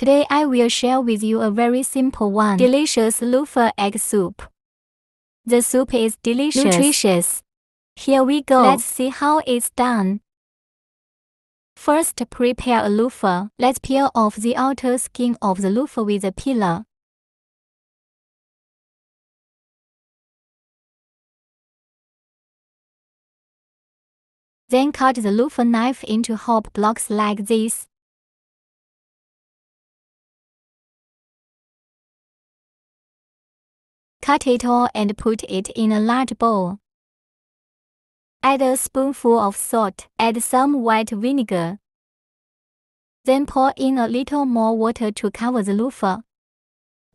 Today I will share with you a very simple one, delicious Luffa egg soup. The soup is delicious, nutritious. Here we go. Let's see how it's done. First, prepare a luffa. Let's peel off the outer skin of the luffa with a peeler. Then cut the luffa knife into hop blocks like this. Cut it all and put it in a large bowl. Add a spoonful of salt. Add some white vinegar. Then pour in a little more water to cover the luffa.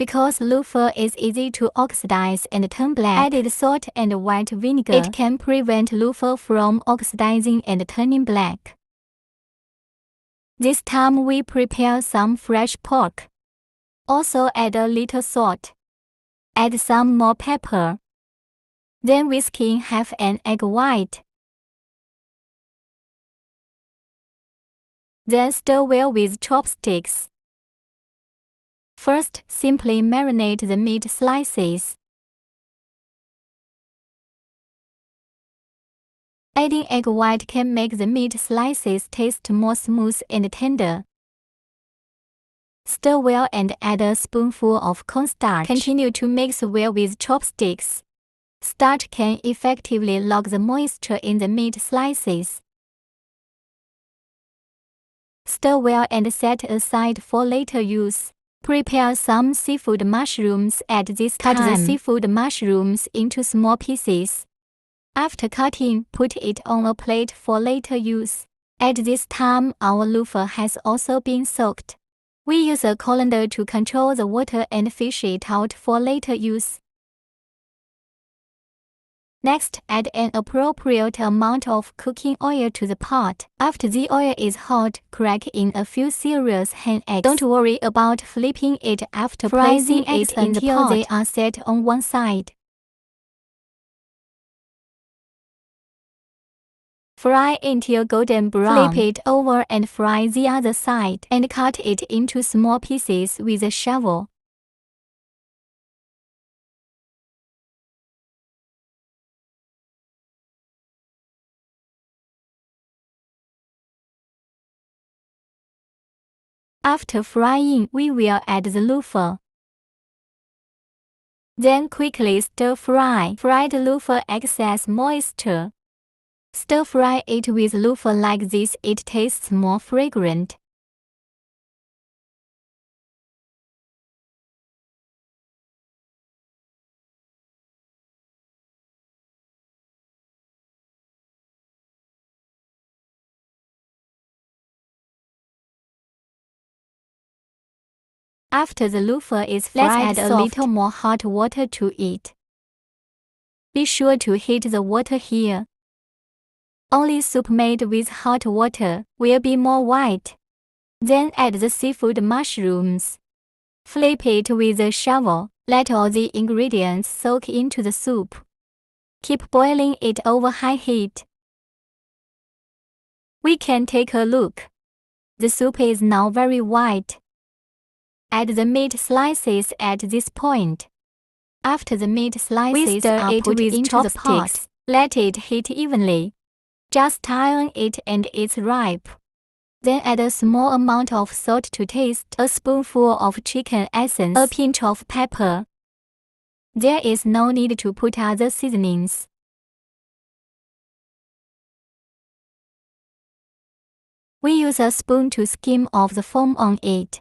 Because luffa is easy to oxidize and turn black, added salt and white vinegar, it can prevent luffa from oxidizing and turning black. This time we prepare some fresh pork. Also add a little salt. Add some more pepper. Then whisk in half an egg white. Then stir well with chopsticks. First, simply marinate the meat slices. Adding egg white can make the meat slices taste more smooth and tender. Stir well and add a spoonful of cornstarch. Continue to mix well with chopsticks. Starch can effectively lock the moisture in the meat slices. Stir well and set aside for later use. Prepare some seafood mushrooms at this time. Cut the seafood mushrooms into small pieces. After cutting, put it on a plate for later use. At this time, our luffa has also been soaked. We use a colander to control the water and fish it out for later use. Next, add an appropriate amount of cooking oil to the pot. After the oil is hot, crack in a few serious hen eggs. Don't worry about flipping it after placing it in the pot. They are set on one side. Fry until golden brown. Flip it over and fry the other side, and cut it into small pieces with a shovel. After frying, we will add the luffa. Then quickly stir fry. Fried luffa excess moisture. Stir fry it with luffa like this, it tastes more fragrant. After the luffa is fried, let's add a little more hot water to it. Be sure to heat the water here. Only soup made with hot water will be more white. Then add the seafood mushrooms. Flip it with a shovel. Let all the ingredients soak into the soup. Keep boiling it over high heat. We can take a look. The soup is now very white. Add the meat slices at this point. After the meat slices are put into the pot, let it heat evenly. Just turn it and it's ripe. Then add a small amount of salt to taste, a spoonful of chicken essence, a pinch of pepper. There is no need to put other seasonings. We use a spoon to skim off the foam on it.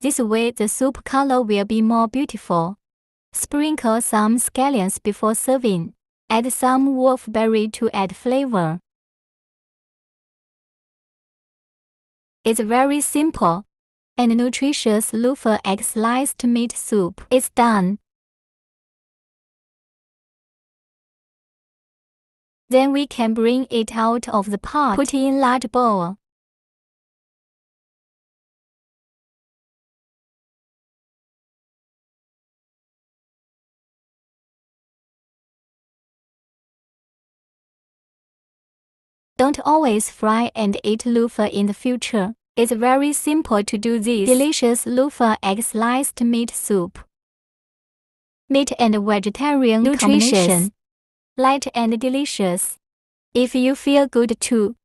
This way the soup color will be more beautiful. Sprinkle some scallions before serving. Add some wolfberry to add flavor. It's very simple and nutritious Luffa egg sliced meat soup. It's done. Then we can bring it out of the pot. Put in large bowl. Don't always fry and eat Luffa in the future. It's very simple to do this delicious Luffa egg sliced meat soup. Meat and vegetarian nutrition, light and delicious. If you feel good too,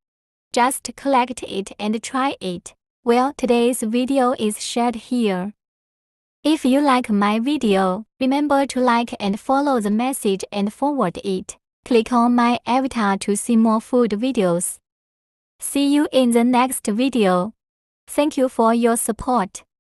just collect it and try it. Well, today's video is shared here. If you like my video, remember to like and follow the message and forward it. Click on my avatar to see more food videos. See you in the next video. Thank you for your support.